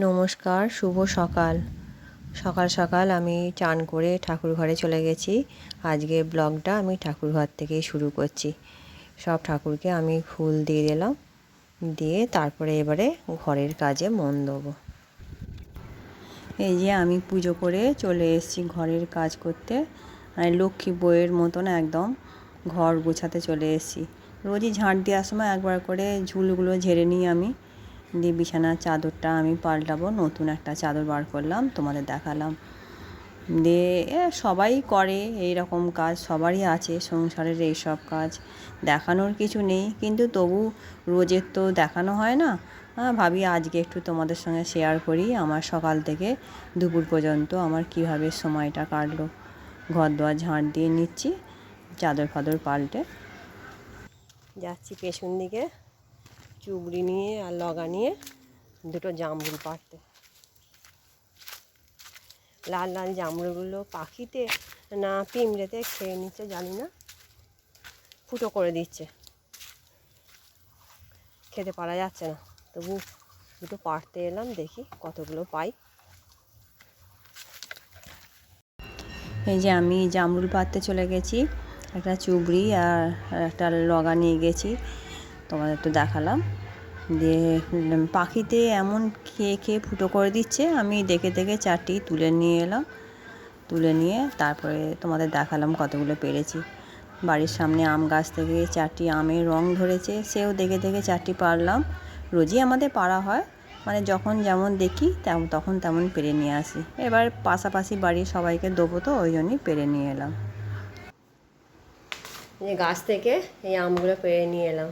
নমস্কার, শুভ সকাল। সকাল সকাল আমি চান করে ঠাকুর ঘরে চলে গেছি। আজকে ব্লগটা আমি ঠাকুর ঘর থেকেই শুরু করছি। সব ঠাকুরকে আমি ফুল দিয়ে দিলাম, দিয়ে তারপরে এবারে ঘরের কাজে মন দেবো। এই যে আমি পুজো করে চলে এসেছি ঘরের কাজ করতে। লক্ষ্মী বইয়ের মতন একদম ঘর গোছাতে চলে এসেছি। রোজই ঝাঁট দেওয়ার সময় একবার করে ঝুলগুলো ঝেড়ে নিই আমি, দিয়ে বিছানার চাদরটা আমি পাল্টাবো। নতুন একটা চাদর বার করলাম, তোমাদের দেখালাম। দিয়ে সবাই করে এই রকম কাজ, সবারই আছে সংসারের এই সব কাজ, দেখানোর কিছু নেই, কিন্তু তবু রোজের তো দেখানো হয় না। ভাবি আজকে একটু তোমাদের সঙ্গে শেয়ার করি আমার সকাল থেকে দুপুর পর্যন্ত আমার কিভাবে সময়টা কাটলো। ঘর দোয়ার ঝাঁট দিয়ে নিচ্ছি, চাদর ফাদর পাল্টে যাচ্ছি পেছন দিকে চুবড়ি নিয়ে আর লগা নিয়ে দুটো জামরুল পাড়তে। লাল লাল জামরুলগুলো পাখিতে না পিঁমড়েতে খেয়ে নিচ্ছে জানি না, ফুটো করে দিচ্ছে, খেতে পারা যাচ্ছে না। তবু দুটো পাড়তে এলাম, দেখি কতগুলো পাই। এই যে আমি জামরুল পাড়তে চলে গেছি, একটা চুবড়ি আর একটা লগা নিয়ে গেছি, তোমাদের তো দেখালাম। দিয়ে পাখিতে এমন খেয়ে খেয়ে ফুটো করে দিচ্ছে, আমি দেখে দেখে চারটি তুলে নিয়ে এলাম। তুলে নিয়ে তারপরে তোমাদের দেখালাম কতগুলো পেরেছি। বাড়ির সামনে আম গাছ থেকে চারটি আমের রং ধরেছে, সেও দেখে দেখে চারটি পারলাম। রোজই আমাদের পাড়া হয়, মানে যখন যেমন দেখি তখন তেমন পেরে নিয়ে আসি। এবার পাশাপাশি বাড়ির সবাইকে দেবো, তো ওই জন্যই পেরে নিয়ে এলাম। এই গাছ থেকে এই আমগুলো পেরে নিয়ে এলাম।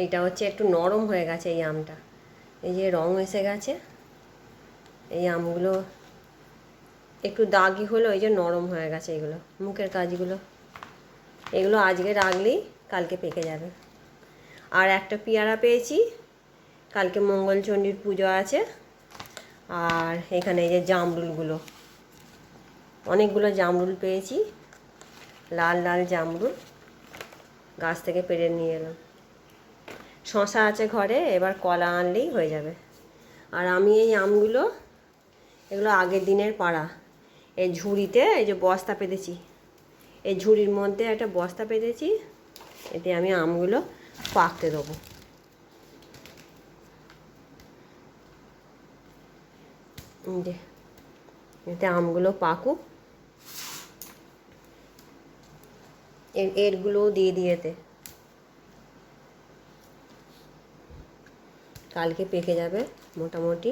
এইটা হচ্ছে একটু নরম হয়ে গেছে এই আমটা, এই যে রং এসে গেছে। এই আমগুলো একটু দাগি হলো, এই যে নরম হয়ে গেছে এগুলো, মুখের কাজগুলো। এগুলো আজকে রাখলেই কালকে পেকে যাবে। আর একটা পেয়ারা পেয়েছি, কালকে মঙ্গলচণ্ডীর পুজো আছে। আর এখানে এই যে জামরুলগুলো, অনেকগুলো জামরুল পেয়েছি, লাল লাল জামরুল, গাছ থেকে পেরে নিয়ে এলাম। শশা আছে ঘরে, এবার কলা আনলেই হয়ে যাবে। আর আমি এই আমগুলো, এগুলো আগের দিনের পাড়া, এই ঝুড়িতে এই যে বস্তা পেতেছি, এই ঝুড়ির মধ্যে একটা বস্তা পেতেছি, এতে আমি আমগুলো পাকতে দেবো। যে এতে আমগুলো পাকুক, এরগুলোও দিয়ে দিয়েতে কালকে পেকে যাবে মোটামুটি।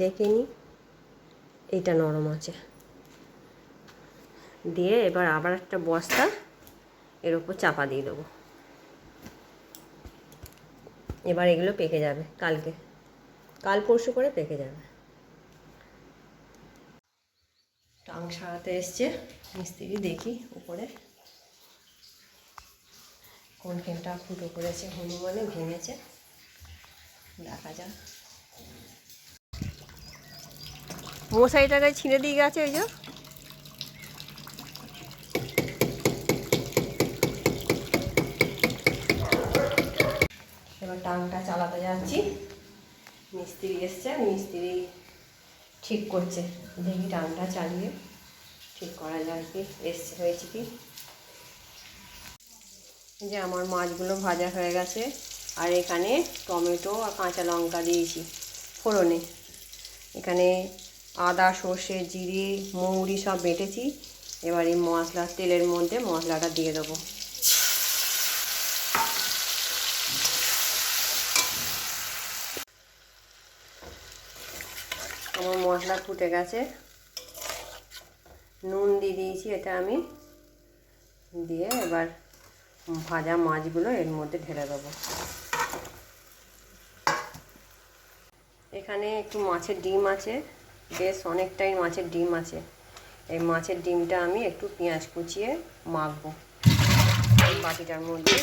দেখে নি এইটা নরম আছে, দিয়ে এবার আবার একটা বস্তা এর উপর চাপা দিয়ে দেবো। এবার এগুলো পেকে যাবে কালকে, কাল পরশু করে পেকে যাবে। টাং সারাতে এসছে মিস্ত্রি, দেখি উপরে কোনখানটা ফুটো করেছে, হনুমানে ভেঙেছে, দেখা যাক। মশারিটাকে ছিঁড়ে দিয়ে গেছে, ওই যে এবার টাংটা চালাতে যাচ্ছি। মিস্ত্রি এসছে, মিস্ত্রি ঠিক করছে, দেখি টাংটা চালিয়ে ঠিক করা যায় কি, এসছে হয়েছে কি। যে আমার মাছগুলো ভাজা হয়ে গেছে, আর এখানে টমেটো আর কাঁচা লঙ্কা দিয়েছি ফোড়নে। এখানে আদা, সর্ষে, জিরে, মৌরি সব বেটেছি। এবার এই মশলা তেলের মধ্যে মশলাটা দিয়ে দেবো। আমার মশলা ফুটে গেছে, নুন দিয়ে দিয়েছি এটা আমি, দিয়ে এবার ভাজা মাছগুলো এর মধ্যে ঢেলে দেবো। এখানে একটু মাছের ডিম আছে, বেশ অনেকটাই মাছের ডিম আছে। এই মাছের ডিমটা আমি একটু পেঁয়াজ কুচিয়ে মাখবো, এই বাটিটার মধ্যে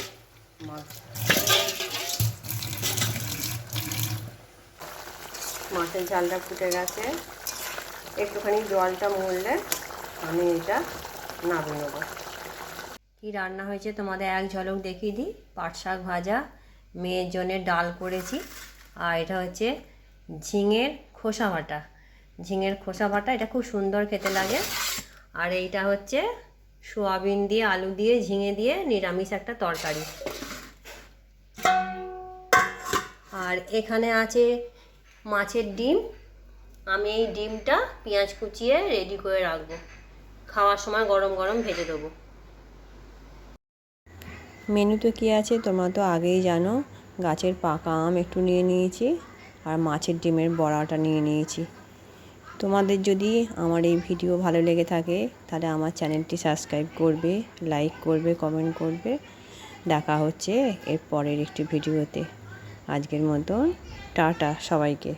মাছের ঝালটা ফুটে গেছে, একটুখানি জলটা মরলে আমি এটা নামিয়ে নেবো। কী রান্না হয়েছে তোমাদের এক ঝলক দেখিয়ে দিই। পাট শাক ভাজা, মেয়ের জন্যে ডাল করেছি, আর এটা হচ্ছে ঝিঙের খোসা বাটা। ঝিঙের খোসা বাটা এটা খুব সুন্দর খেতে লাগে। আর এইটা হচ্ছে সোয়াবিন দিয়ে আলু দিয়ে ঝিঙে দিয়ে নিরামিষ একটা তরকারি। আর এখানে আছে মাছের ডিম। আমি এই ডিমটা পেঁয়াজ কুচিয়ে রেডি করে রাখবো, খাওয়ার সময় গরম গরম ভেজে দেবো। মেনুতে কী আছে তোমরা তো আগেই জানো। গাছের পাকা আম একটু নিয়ে নিয়েছি, আর মাছের ডিমের বড়াটা নিয়ে নিয়েছি। তোমাদের যদি আমার এই ভিডিও ভালো লেগে থাকে তাহলে আমার চ্যানেলটি সাবস্ক্রাইব করবে, লাইক করবে, কমেন্ট করবে। দেখা হচ্ছে এর পরের একটি ভিডিওতে। আজকের মতন টাটা সবাইকে।